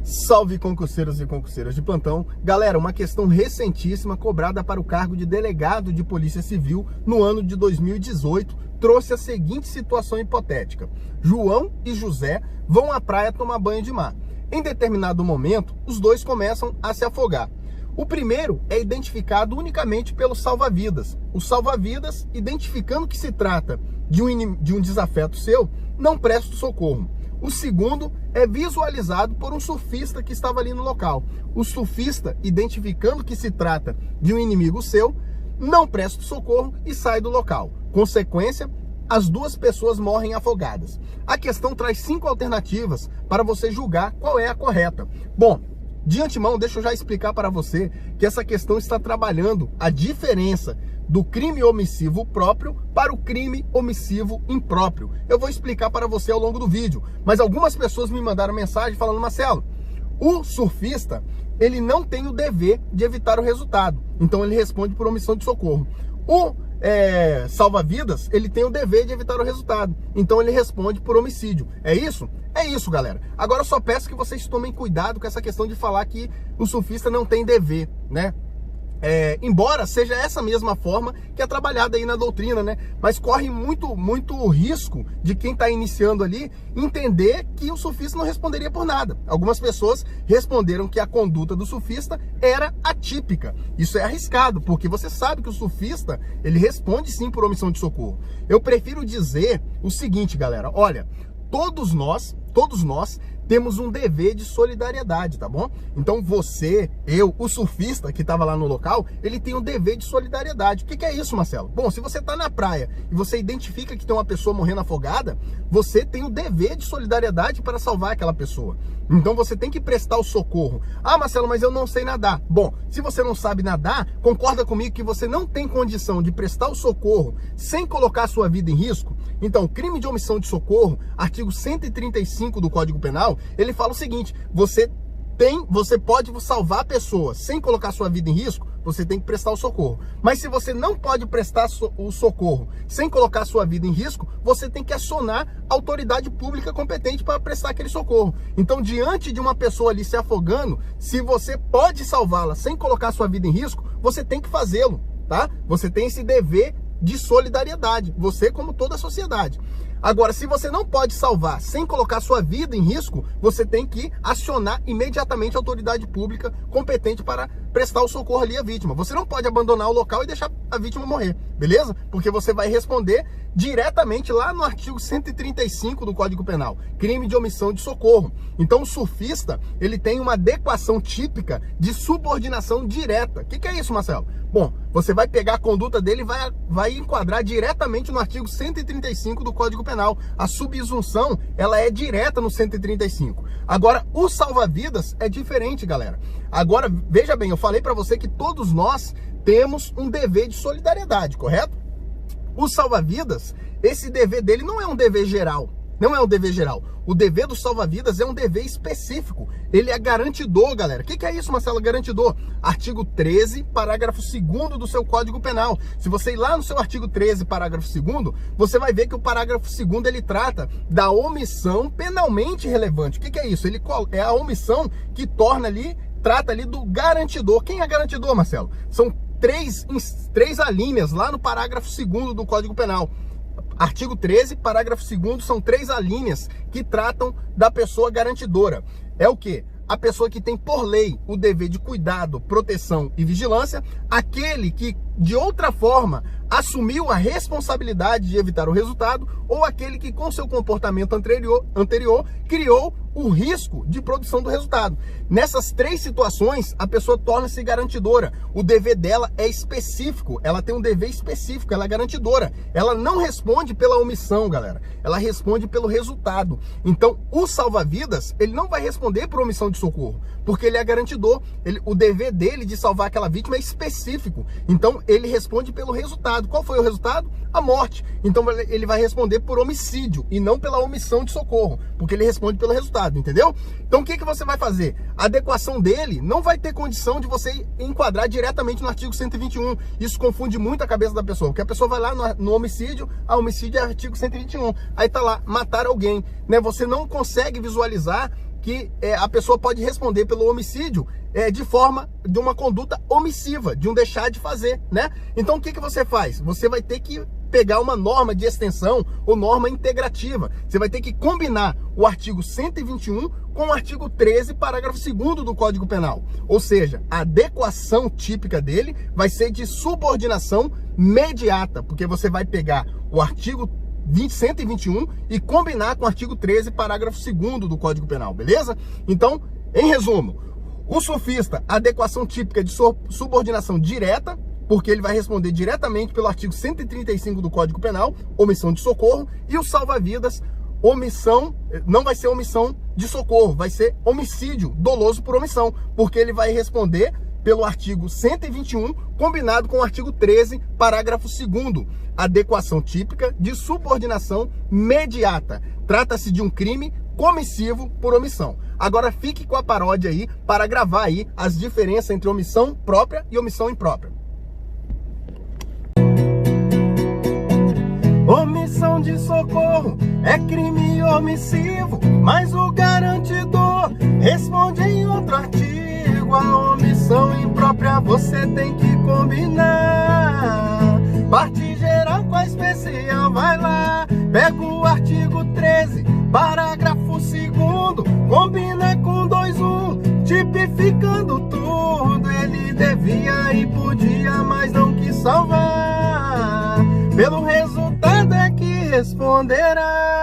Salve concurseiros e concurseiras de plantão. Galera, uma questão recentíssima cobrada para o cargo de delegado de Polícia Civil no ano de 2018 trouxe a seguinte situação hipotética. João e José vão à praia tomar banho de mar. Em determinado momento, os dois começam a se afogar. O primeiro é identificado unicamente pelo salva-vidas. O salva-vidas, identificando que se trata de um desafeto seu, não presta socorro. O segundo é visualizado por um surfista que estava ali no local. O surfista, identificando que se trata de um inimigo seu, não presta socorro e sai do local. Consequência, as duas pessoas morrem afogadas. A questão traz 5 alternativas para você julgar qual é a correta. Bom, de antemão, deixa eu já explicar para você que essa questão está trabalhando a diferença do crime omissivo próprio para o crime omissivo impróprio. Eu vou explicar para você ao longo do vídeo, mas algumas pessoas me mandaram mensagem falando: Marcelo, o surfista, ele não tem o dever de evitar o resultado, então ele responde por omissão de socorro. O salva-vidas, ele tem o dever de evitar o resultado, então ele responde por homicídio. É isso? É isso, galera. Agora eu só peço que vocês tomem cuidado com essa questão de falar que o surfista não tem dever, né? Embora seja essa mesma forma que é trabalhada aí na doutrina, né? Mas corre muito risco de quem está iniciando ali entender que o surfista não responderia por nada. Algumas pessoas responderam que a conduta do surfista era atípica. Isso é arriscado, porque você sabe que o surfista, ele responde sim por omissão de socorro. Eu prefiro dizer o seguinte, galera, olha, todos nós temos um dever de solidariedade, tá bom? Então você, eu, o surfista que estava lá no local, ele tem um dever de solidariedade. O que é isso, Marcelo? Bom, se você está na praia e você identifica que tem uma pessoa morrendo afogada, você tem o dever de solidariedade para salvar aquela pessoa. Então você tem que prestar o socorro. Ah, Marcelo, mas eu não sei nadar. Bom, se você não sabe nadar, concorda comigo que você não tem condição de prestar o socorro sem colocar a sua vida em risco? Então, crime de omissão de socorro, artigo 135 do Código Penal, ele fala o seguinte: você pode salvar a pessoa sem colocar sua vida em risco, você tem que prestar o socorro. Mas se você não pode prestar o socorro sem colocar sua vida em risco, você tem que acionar a autoridade pública competente para prestar aquele socorro. Então, diante de uma pessoa ali se afogando, se você pode salvá-la sem colocar sua vida em risco, você tem que fazê-lo, tá? Você tem esse dever de solidariedade, você como toda a sociedade. Agora, se você não pode salvar sem colocar sua vida em risco, você tem que acionar imediatamente a autoridade pública competente para prestar o socorro ali à vítima. Você não pode abandonar o local e deixar a vítima morrer, beleza? Porque você vai responder diretamente lá no artigo 135 do Código Penal, crime de omissão de socorro. Então o surfista, ele tem uma adequação típica de subordinação direta. O que é isso, Marcelo? Bom, você vai pegar a conduta dele e vai enquadrar diretamente no artigo 135 do Código Penal. A subsunção, ela é direta no 135. Agora, o salva-vidas é diferente, galera. Agora, veja bem, eu falei para você que todos nós temos um dever de solidariedade, correto? O salva-vidas, esse dever dele não é um dever geral. Não é um dever geral. O dever do salva-vidas é um dever específico. Ele é garantidor, galera. O que é isso, Marcelo? Garantidor. Artigo 13, parágrafo 2º do seu Código Penal. Se você ir lá no seu artigo 13, parágrafo 2º, você vai ver que o parágrafo 2º ele trata da omissão penalmente relevante. O que é isso? Ele é a omissão que trata ali do garantidor. Quem é garantidor, Marcelo? São três alíneas lá no parágrafo 2º do Código Penal. Artigo 13, parágrafo 2º, são 3 alíneas que tratam da pessoa garantidora. É o quê? A pessoa que tem por lei o dever de cuidado, proteção e vigilância, aquele que de outra forma assumiu a responsabilidade de evitar o resultado, ou aquele que com seu comportamento anterior criou o risco de produção do resultado. Nessas 3 situações, a pessoa torna-se garantidora. O dever dela é específico, ela tem um dever específico, ela é garantidora. Ela não responde pela omissão, galera. Ela responde pelo resultado. Então, o salva-vidas, ele não vai responder por omissão de socorro, porque ele é garantidor. O dever dele de salvar aquela vítima é específico. Então, ele responde pelo resultado. Qual foi o resultado? A morte. Então, ele vai responder por homicídio e não pela omissão de socorro, porque ele responde pelo resultado, entendeu? Então, o que você vai fazer? A adequação dele não vai ter condição de você enquadrar diretamente no artigo 121. Isso confunde muito a cabeça da pessoa, porque a pessoa vai lá no homicídio, homicídio é artigo 121. Aí tá lá, matar alguém, né? Você não consegue visualizar que a pessoa pode responder pelo homicídio de uma conduta omissiva, de um deixar de fazer, né? Então o que você faz? Você vai ter que pegar uma norma de extensão ou norma integrativa. Você vai ter que combinar o artigo 121 com o artigo 13, parágrafo 2º do Código Penal. Ou seja, a adequação típica dele vai ser de subordinação imediata, porque você vai pegar o artigo 121 e combinar com o artigo 13, parágrafo 2º do Código Penal, beleza? Então, em resumo, o surfista, adequação típica de subordinação direta, porque ele vai responder diretamente pelo artigo 135 do Código Penal, omissão de socorro, e o salva-vidas, omissão, não vai ser omissão de socorro, vai ser homicídio doloso por omissão, porque ele vai responder pelo artigo 121, combinado com o artigo 13, parágrafo 2º, adequação típica de subordinação imediata. Trata-se de um crime comissivo por omissão. Agora fique com a paródia aí para gravar aí as diferenças entre omissão própria e omissão imprópria. Omissão de socorro é crime omissivo, mas o garantidor responde em outro artigo. A omissão imprópria você tem que combinar. Parte geral com a especial, vai lá. Pega o artigo 13, parágrafo 2º, combina com 2.1, tipificando tudo. Ele devia e podia, mas não quis salvar. Pelo resultado é que responderá.